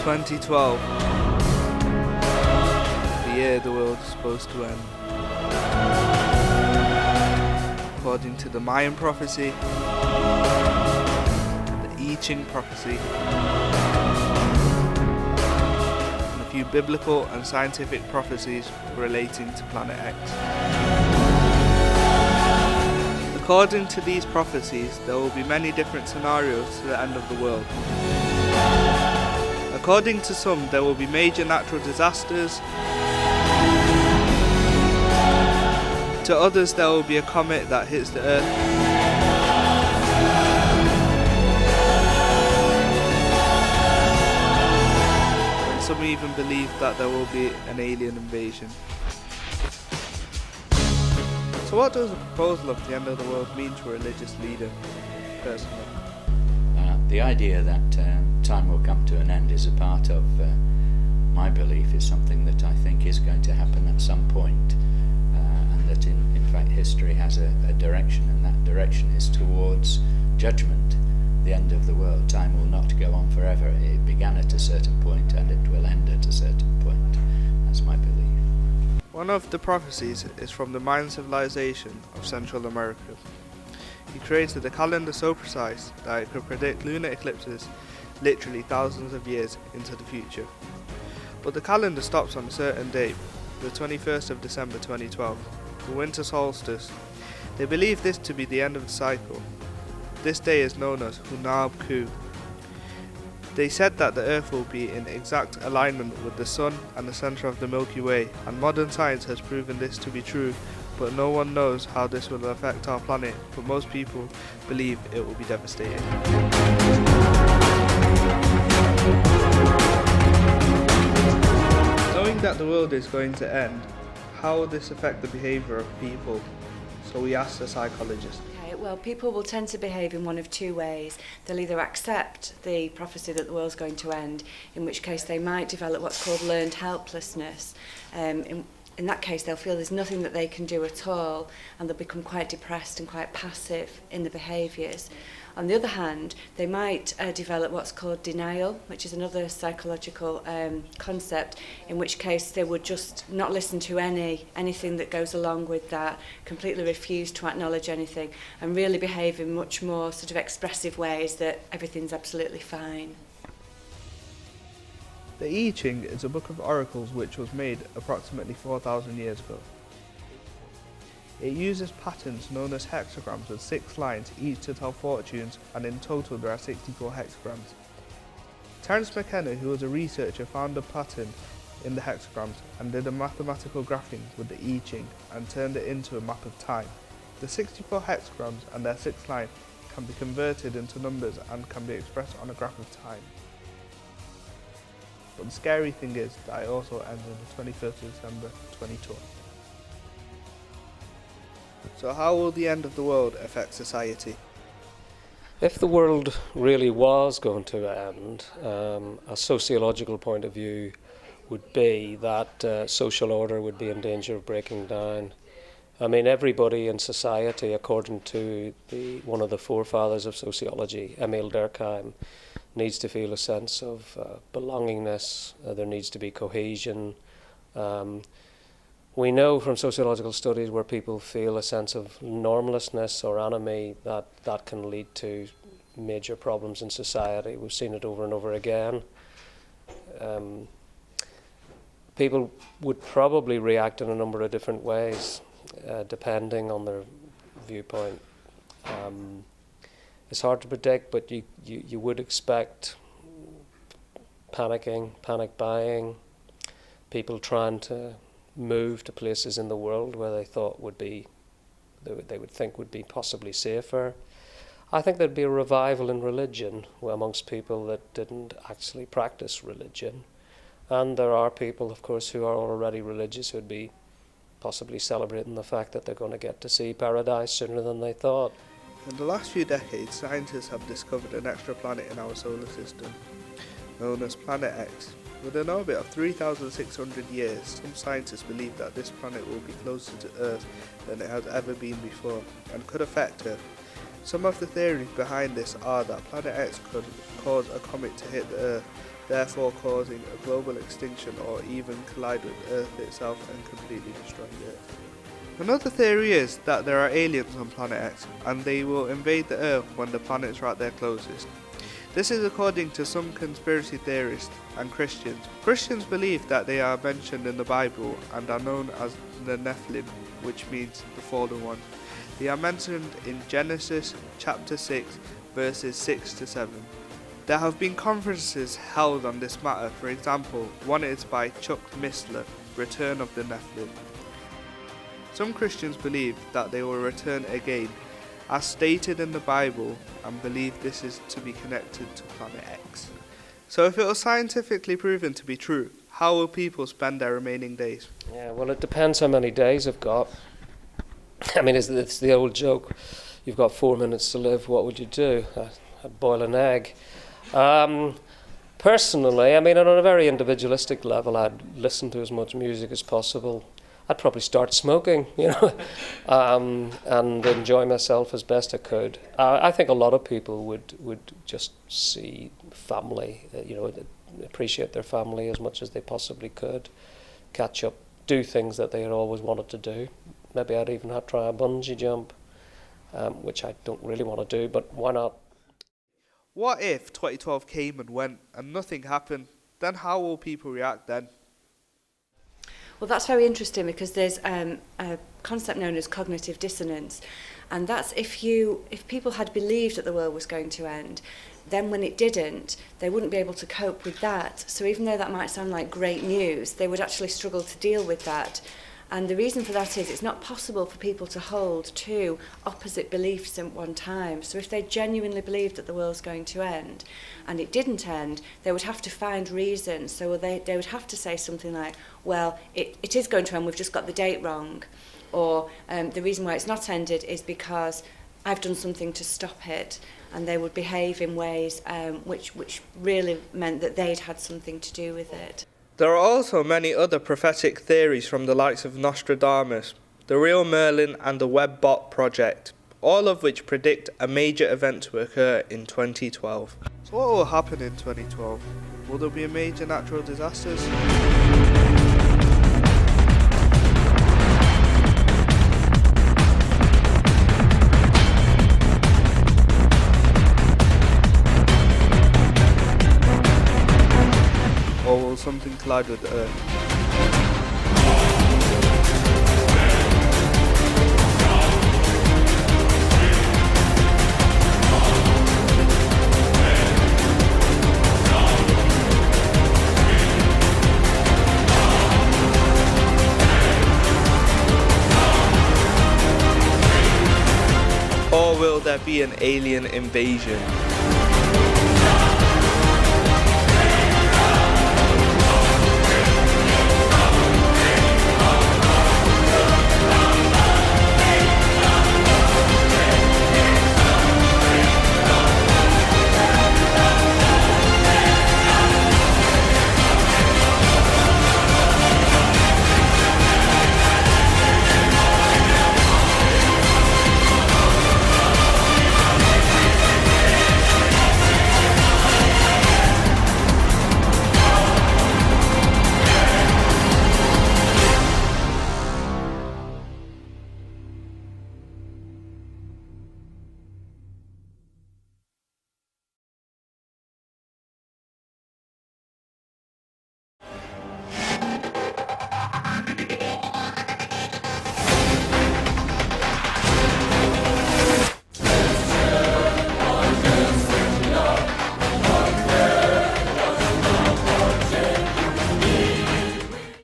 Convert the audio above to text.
2012, the year the world is supposed to end. According to the Mayan prophecy, the I Ching prophecy, and a few biblical and scientific prophecies relating to Planet X. According to these prophecies, there will be many different scenarios to the end of the world. According to some, there will be major natural disasters. To others, there will be a comet that hits the Earth. And some even believe that there will be an alien invasion. So what does the proposal of the end of the world mean to a religious leader, personally? The idea that time will come to an end is a part of my belief, is something that I think is going to happen at some point, and that in fact history has a direction, and that direction is towards judgment, the end of the world. Time will not go on forever. It began at a certain point and it will end at a certain point. That's my belief. One of the prophecies is from the Mayan civilization of Central America. He created a calendar so precise that it could predict lunar eclipses literally thousands of years into the future. But the calendar stops on a certain date, the 21st of December 2012, the winter solstice. They believe this to be the end of the cycle. This day is known as Hunab Ku. They said that the Earth will be in exact alignment with the Sun and the centre of the Milky Way, and modern science has proven this to be true, but no one knows how this will affect our planet, but most people believe it will be devastating. Knowing that the world is going to end, how will this affect the behaviour of people? So we asked a psychologist. Well, people will tend to behave in one of two ways. They'll either accept the prophecy that the world's going to end, in which case they might develop what's called learned helplessness. In that case, they'll feel there's nothing that they can do at all, and they'll become quite depressed and quite passive in the behaviours. On the other hand, they might develop what's called denial, which is another psychological concept, in which case they would just not listen to anything that goes along with that, completely refuse to acknowledge anything, and really behave in much more sort of expressive ways that everything's absolutely fine. The I Ching is a book of oracles which was made approximately 4,000 years ago. It uses patterns known as hexagrams with 6 lines each to tell fortunes, and in total there are 64 hexagrams. Terence McKenna, who was a researcher, found a pattern in the hexagrams and did a mathematical graphing with the I Ching and turned it into a map of time. The 64 hexagrams and their 6 lines can be converted into numbers and can be expressed on a graph of time. But the scary thing is that it also ends on the 21st of December 2012. So how will the end of the world affect society? If the world really was going to end, a sociological point of view would be that social order would be in danger of breaking down. I mean, everybody in society, according to one of the forefathers of sociology, Emil Durkheim, needs to feel a sense of belongingness. There needs to be cohesion. We know from sociological studies where people feel a sense of normlessness or anomie that can lead to major problems in society. We've seen it over and over again. People would probably react in a number of different ways, depending on their viewpoint. It's hard to predict, but you would expect panicking, panic buying, people trying to move to places in the world where they thought they would think would be possibly safer. I think there'd be a revival in religion amongst people that didn't actually practice religion. And there are people, of course, who are already religious who'd be possibly celebrating the fact that they're going to get to see paradise sooner than they thought. In the last few decades, scientists have discovered an extra planet in our solar system, known as Planet X. With an orbit of 3,600 years, some scientists believe that this planet will be closer to Earth than it has ever been before, and could affect Earth. Some of the theories behind this are that Planet X could cause a comet to hit the Earth, therefore causing a global extinction or even collide with Earth itself and completely destroying the Earth. Another theory is that there are aliens on Planet X and they will invade the Earth when the planets are at their closest. This is according to some conspiracy theorists and Christians. Christians believe that they are mentioned in the Bible and are known as the Nephilim, which means the fallen ones. They are mentioned in Genesis chapter 6 verses 6 to 7. There have been conferences held on this matter. For example, one is by Chuck Missler, Return of the Nephilim. Some Christians believe that they will return again, as stated in the Bible, and believe this is to be connected to Planet X. So if it was scientifically proven to be true, how will people spend their remaining days? Yeah, well, it depends how many days I've got. I mean, it's the old joke. You've got 4 minutes to live, what would you do? I'd boil an egg. Personally, I mean, on a very individualistic level, I'd listen to as much music as possible. I'd probably start smoking, and enjoy myself as best I could. I think a lot of people would just see family, appreciate their family as much as they possibly could, catch up, do things that they had always wanted to do. Maybe I'd even try a bungee jump, which I don't really want to do, but why not? What if 2012 came and went and nothing happened? Then how will people react then? Well, that's very interesting because there's a concept known as cognitive dissonance, and that's if people had believed that the world was going to end, then when it didn't, they wouldn't be able to cope with that. So even though that might sound like great news, they would actually struggle to deal with that. And the reason for that is it's not possible for people to hold two opposite beliefs at one time. So if they genuinely believed that the world's going to end and it didn't end, they would have to find reasons. So they would have to say something like, well, it is going to end, we've just got the date wrong. Or the reason why it's not ended is because I've done something to stop it. And they would behave in ways which really meant that they'd had something to do with it. There are also many other prophetic theories from the likes of Nostradamus, the Real Merlin and the Webbot Project, all of which predict a major event to occur in 2012. So what will happen in 2012? Will there be major natural disasters? Or will something collide with the Earth? Or will there be an alien invasion?